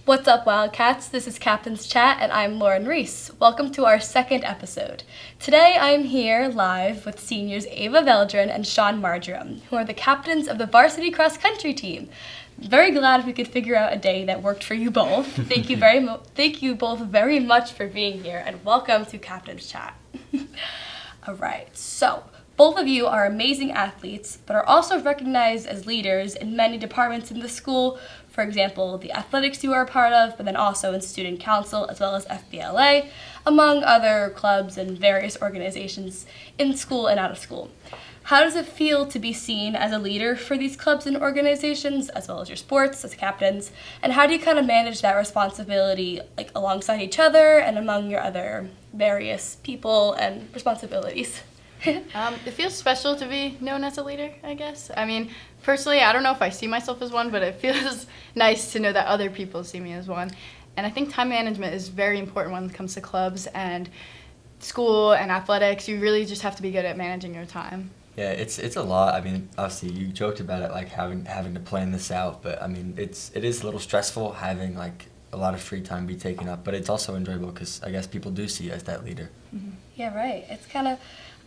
What's up, Wildcats? This is Captain's Chat, and I'm Lauren Reese. Welcome to our second episode. Today, I'm here live with seniors Ava Veldrin and Sean Marjoram, who are the captains of the varsity cross-country team. Very glad we could figure out a day that worked for you both. Thank you both very much for being here, and welcome to Captain's Chat. All right, so both of you are amazing athletes, but are also recognized as leaders in many departments in the school. For example, the athletics you are a part of, but then also in student council as well as FBLA, among other clubs and various organizations in school and out of school. How does it feel to be seen as a leader for these clubs and organizations, as well as your sports as captains? And how do you kind of manage that responsibility alongside each other and among your other various people and responsibilities? It feels special to be known as a leader, I guess. I mean, personally, I don't know if I see myself as one, but it feels nice to know that other people see me as one. And I think time management is very important when it comes to clubs and school and athletics. You really just have to be good at managing your time. Yeah, it's a lot. I mean, obviously you joked about it, like having to plan this out, but I mean, it is a little stressful having like a lot of free time be taken up, but it's also enjoyable because I guess people do see you as that leader. Mm-hmm. Yeah, right.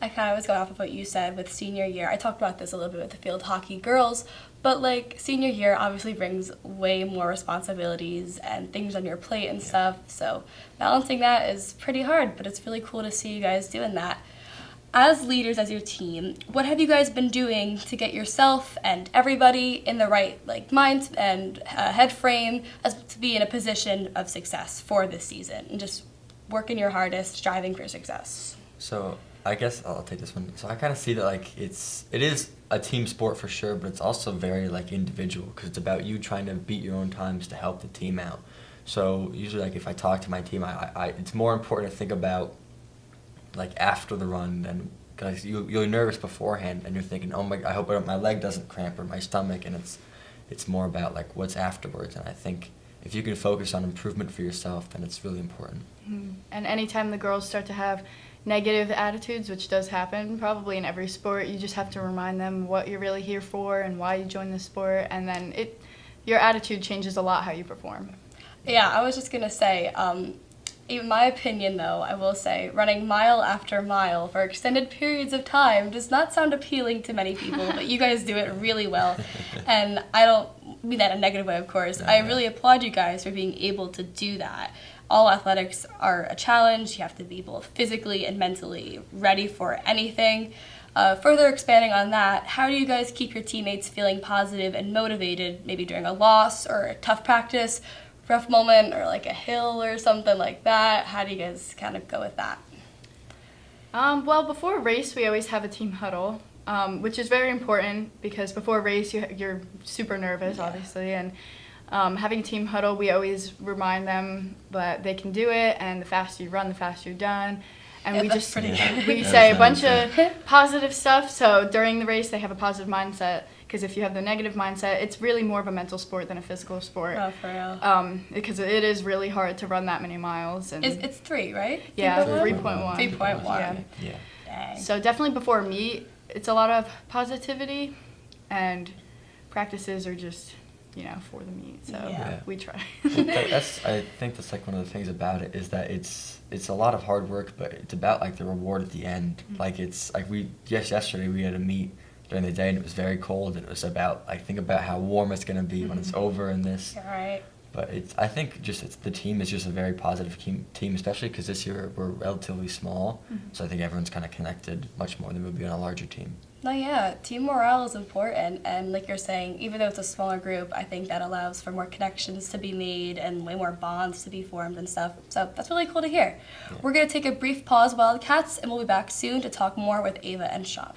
I kind of was going off of what you said with senior year. I talked about this a little bit with the field hockey girls, but like senior year obviously brings way more responsibilities and things on your plate and stuff. So balancing that is pretty hard, but it's really cool to see you guys doing that. As leaders, as your team, what have you guys been doing to get yourself and everybody in the right mind and head frame as to be in a position of success for this season and just working your hardest, striving for success? So I guess I'll take this one. So I kind of see that it is a team sport for sure, but it's also very individual because it's about you trying to beat your own times to help the team out. So usually if I talk to my team, I it's more important to think about after the run than because you're nervous beforehand and you're thinking, oh my, I hope my leg doesn't cramp or my stomach, and it's more about what's afterwards. And I think if you can focus on improvement for yourself, then it's really important. Mm-hmm. And anytime the girls start to have negative attitudes, which does happen probably in every sport, you just have to remind them what you're really here for and why you joined the sport, and then your attitude changes a lot how you perform. Yeah, I was just going to say, in my opinion though, I will say running mile after mile for extended periods of time does not sound appealing to many people, but you guys do it really well. And I don't mean that in a negative way, of course. I really applaud you guys for being able to do that. All athletics are a challenge. You have to be both physically and mentally ready for anything. Further expanding on that, how do you guys keep your teammates feeling positive and motivated, maybe during a loss or a tough practice, rough moment, or a hill or something like that? How do you guys kind of go with that? Well, before a race, we always have a team huddle, which is very important because before a race, you're super nervous, obviously, and having a team huddle, we always remind them that they can do it, and the faster you run, the faster you're done. And we say a bunch of positive stuff, so during the race, they have a positive mindset. Because if you have the negative mindset, it's really more of a mental sport than a physical sport. Oh, for real. Because it is really hard to run that many miles. And it's 3, right? Yeah, 3.1. 3.1. Yeah. Dang. So definitely before a meet, it's a lot of positivity, and practices are just, for the meet. So we try. I think that's one of the things about it is that it's a lot of hard work, but it's about the reward at the end. Mm-hmm. Yesterday we had a meet during the day and it was very cold, and it was about think about how warm it's going to be when it's over and this. Right. But I think the team is just a very positive team, especially because this year we're relatively small. Mm-hmm. So I think everyone's kind of connected much more than we'd be on a larger team. No, yeah, team morale is important, and like you're saying, even though it's a smaller group, I think that allows for more connections to be made and way more bonds to be formed and stuff. So that's really cool to hear. Yeah. We're going to take a brief pause, Wildcats, and we'll be back soon to talk more with Ava and Sean.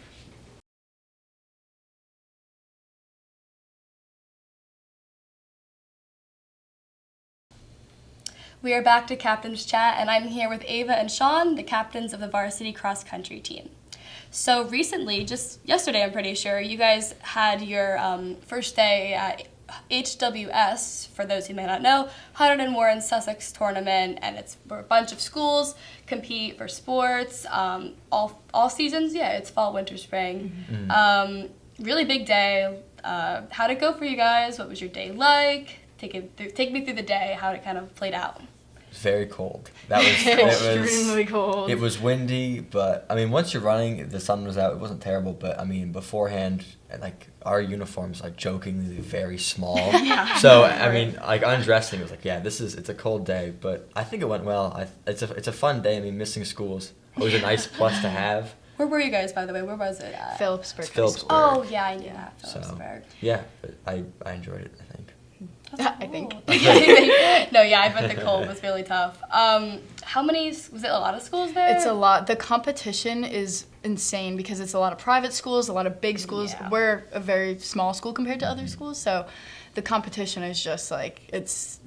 We are back to Captain's Chat, and I'm here with Ava and Sean, the captains of the varsity cross-country team. So recently, just yesterday I'm pretty sure, you guys had your first day at HWS, for those who may not know, Hunterdon Warren Sussex tournament, and it's where a bunch of schools compete for sports, all seasons, it's fall, winter, spring. Mm-hmm. Really big day. How'd it go for you guys? What was your day like? take me through the day, how it kind of played out. It was very cold. That was Extremely cold. It was windy, but I mean, once you're running, the sun was out. It wasn't terrible, but I mean, beforehand, like our uniforms, like jokingly very small. Yeah. So I mean, like undressing, it was like, yeah, it's a cold day, but I think it went well. It's a fun day. I mean, missing school's always a nice plus to have. Where were you guys, by the way? Where was it at? Phillipsburg. It's Phillipsburg. Oh, yeah, I knew that. So Phillipsburg. yeah, but I enjoyed it. I think. I think. No, yeah, I bet the cold was really tough. How many, was it a lot of schools there? It's a lot. The competition is insane because it's a lot of private schools, a lot of big schools. Yeah. We're a very small school compared to other schools, so the competition is just like, it's,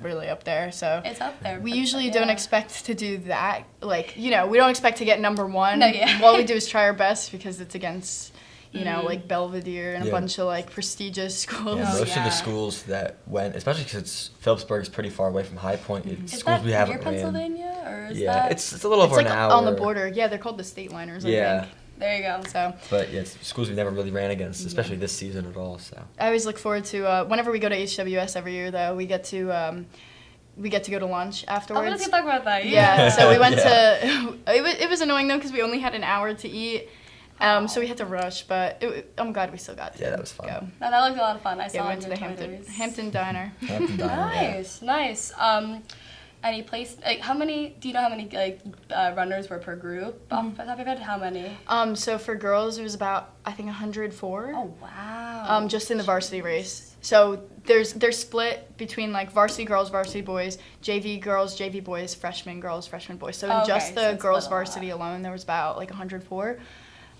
really up there. So It's up there. we but, usually yeah. don't expect to do that. Like, we don't expect to get number one. No, yeah. All we do is try our best because it's against, like Belvedere and a Yeah. bunch of like prestigious schools. Yeah, Oh, most of yeah. the schools that went, especially because Phillipsburg is pretty far away from High Point. It's Is schools that we near haven't ran. Pennsylvania, or is Yeah, that? it's a little It's over like an hour on the border. Yeah, they're called the State Liners, I Yeah. think. There you go. So But yeah, it's schools we never really ran against, especially this season at all. So I always look forward to whenever we go to HWS every year. Though we get to go to lunch I afterwards. was going to talk about that. Yeah, so we went Yeah. to. It was annoying though because we only had an hour to eat, so we had to rush. But I'm glad we still got to. Yeah, that was fun. Go. No, that looked a lot of fun. I Yeah, saw we went to the inventories. Hampton Diner. Hampton Diner, yeah. Nice. Any place, like, do you know how many, like, runners were per group off the top of your head? How many? So for girls, it was about I think 104. Oh, wow. Just in the varsity race. So they're split between like varsity girls, varsity boys, JV girls, JV boys, freshman girls, freshman boys. So in Okay, just so the it's girls split a lot. varsity alone, there was about like 104.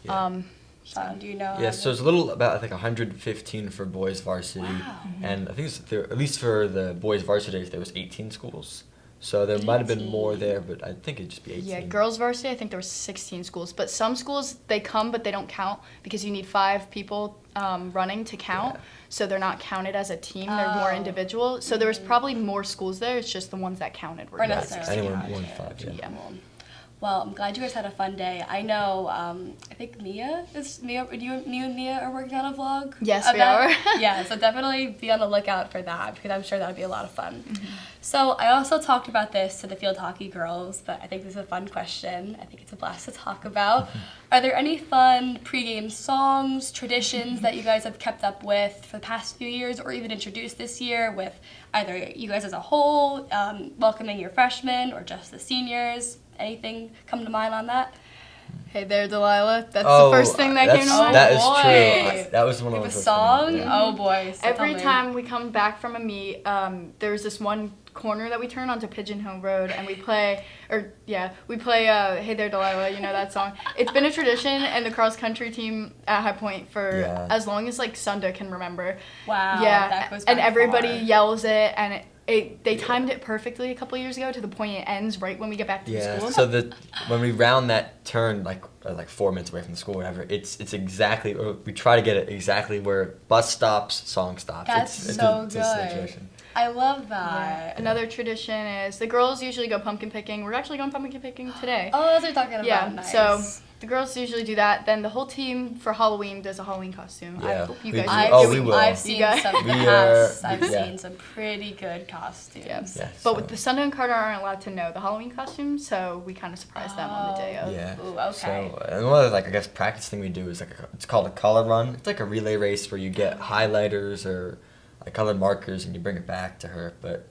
Yeah. Sean, do you know? Yeah, so it's a little about I think 115 for boys varsity, Wow. and I think at least for the boys varsity there was 18 schools. So there might have been more there, but I think it'd just be 18. Yeah, girls varsity, I think there was 16 schools. But some schools, they come, but they don't count because you need 5 people running to count. Yeah. So they're not counted as a team. They're more Oh. individual. So there was probably more schools there. It's just the ones that counted were Or girls. necessarily anyone counted. won 5, yeah. Yeah. Well, I'm glad you guys had a fun day. I know, I think you and Mia are working on a vlog? Yes, of we that? are. Yeah, so definitely be on the lookout for that because I'm sure that would be a lot of fun. So I also talked about this to the field hockey girls, but I think this is a fun question. I think it's a blast to talk about. Are there any fun pregame songs, traditions that you guys have kept up with for the past few years or even introduced this year with either you guys as a whole, welcoming your freshmen or just the seniors? Anything come to mind on that? Hey there, Delilah. That's the first thing that came to mind. That is boy. true. That was one You of have a those. song? Yeah. Oh boy. So Every tell me. time we come back from a meet, there's this one corner that we turn onto Pigeon Hill Road and we play Hey There Delilah, you know that song. It's been a tradition and the cross country team at High Point for Yeah. as long as like Sunda can remember. Wow. Yeah, That goes and back everybody far. yells it and they timed it perfectly a couple years ago to the point it ends right when we get back to the Yeah. school. So when we round that turn, like 4 minutes away from the school, or whatever, it's exactly. Or we try to get it exactly where bus stops, song stops. That's it's so it's a good. situation. I love Yeah. that. Another tradition is the girls usually go pumpkin picking. We're actually going pumpkin picking today. Oh, that's what you're talking about. Yeah, Nice. so the girls usually do that. Then the whole team for Halloween does a Halloween costume. I Yeah, hope you we guys do. I've, Oh, we will. I've seen guys- some in the We past. are- I've yeah. seen some pretty good costumes. Yes. Yeah, But so- with the Sunda and Carter aren't allowed to know the Halloween costume, so we kind of surprise them on the day of. Yeah. Ooh, okay. So and one of the, I guess practice thing we do is it's called a color run. It's like a relay race where you get highlighters or colored markers and you bring it back to her. But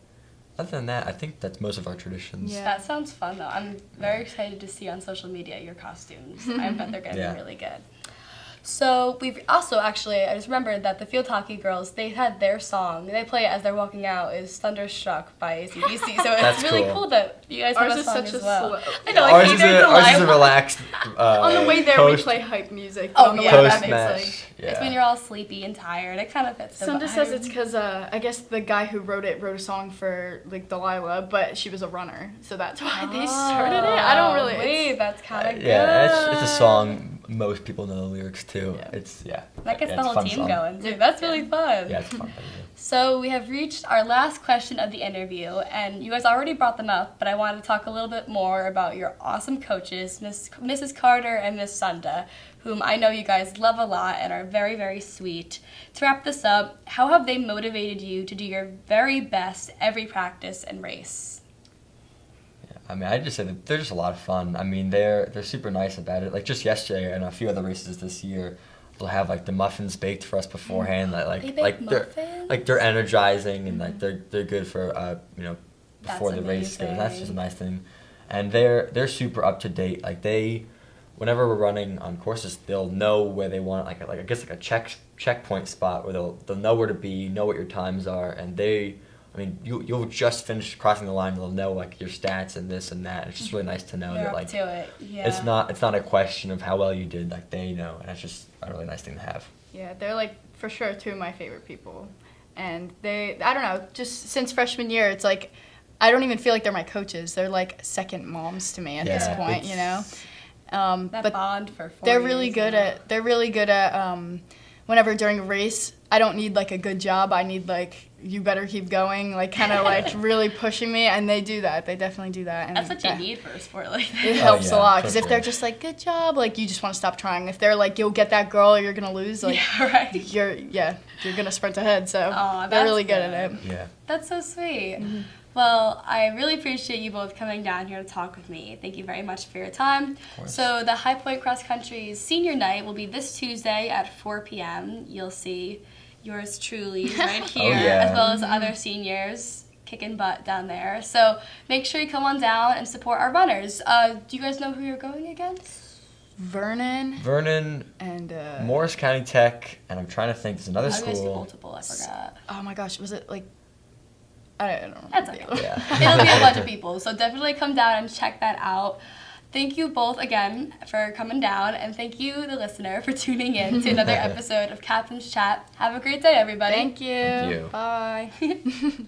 other than that, I think that's most of our traditions. Yeah. That sounds fun though. I'm very excited to see on social media your costumes. I bet they're going to Yeah. be really good. So we've also actually, I just remembered that the field hockey girls, they had their song. They play it as they're walking out. Is "Thunderstruck" by ACDC. So it's That's really cool. cool that you guys Ours have a is song such as a well. slow- I know, Ours like, is either a Delilah- relaxed. On the way there, post, we play hype music. Oh, on the yeah, way that back, makes match. it's like. Yeah. It's when you're all sleepy and tired. It kind of fits. the Sunda vibe. says it's because I guess the guy who wrote a song for like Delilah, but she was a runner, so that's why they started it. I don't really. Wait, that's kind of good. Yeah, it's a song most people know the lyrics to. Yeah. It's That gets yeah, the it's a whole fun team song. going too. That's really fun. Yeah, it's fun. So we have reached our last question of the interview, and you guys already brought them up, but I wanted to talk a little bit more about your awesome coaches, Mrs. Carter and Miss Sunda, whom I know you guys love a lot and are very, very sweet. To wrap this up, how have they motivated you to do your very best every practice and race? I mean, I just say that they're just a lot of fun. I mean, they're super nice about it. Like just yesterday and a few other races this year, they'll have like the muffins baked for us beforehand. That They bake muffins? they're energizing and like they're good for before That's the race goes. That's just a amazing. nice thing. And they're super up to date. Like whenever we're running on courses, they'll know where they want like I guess like a checkpoint spot where they'll know where to be, know what your times are, and you'll just finish crossing the line. They'll know like your stats and this and that. It's just really nice to know They're that up like to it. Yeah. it's not a question of how well you did. Like they know, and that's just a really nice thing to have. Yeah, they're like for sure two of my favorite people, and I don't know, just since freshman year, it's like I don't even feel like they're my coaches. They're like second moms to me at this Yeah, point, you know. that But bond for 4 they're years. really good at whenever during a race, I don't need like a good job. I need like you better keep going, like kind of like really pushing me, and they do that. They definitely do that. And That's what you that- need for a sport like that. It helps yeah, a lot for because if they're sure. just like good job, like you just want to stop trying. If they're like you'll get that girl or you're gonna lose, like Yeah, right. you're gonna sprint ahead. So Aw, they're that's really good at it. Yeah. That's so sweet. Well, I really appreciate you both coming down here to talk with me. Thank you very much for your time. course. So the High Point Cross Country's senior night will be this Tuesday at 4 p.m. You'll see yours truly right here, yeah. as well as other seniors kicking butt down there. So make sure you come on down and support our runners. Do you guys know who you're going against? Vernon and Morris County Tech, and I'm trying to think. There's another I was gonna say school. multiple, I forgot. oh my gosh, was it like I don't know. That's okay. Yeah. It'll be a bunch of people, so definitely come down and check that out. Thank you both again for coming down, and thank you, the listener, for tuning in to another episode of Captain's Chat. Have a great day, everybody. Thank you. Thank you. Bye.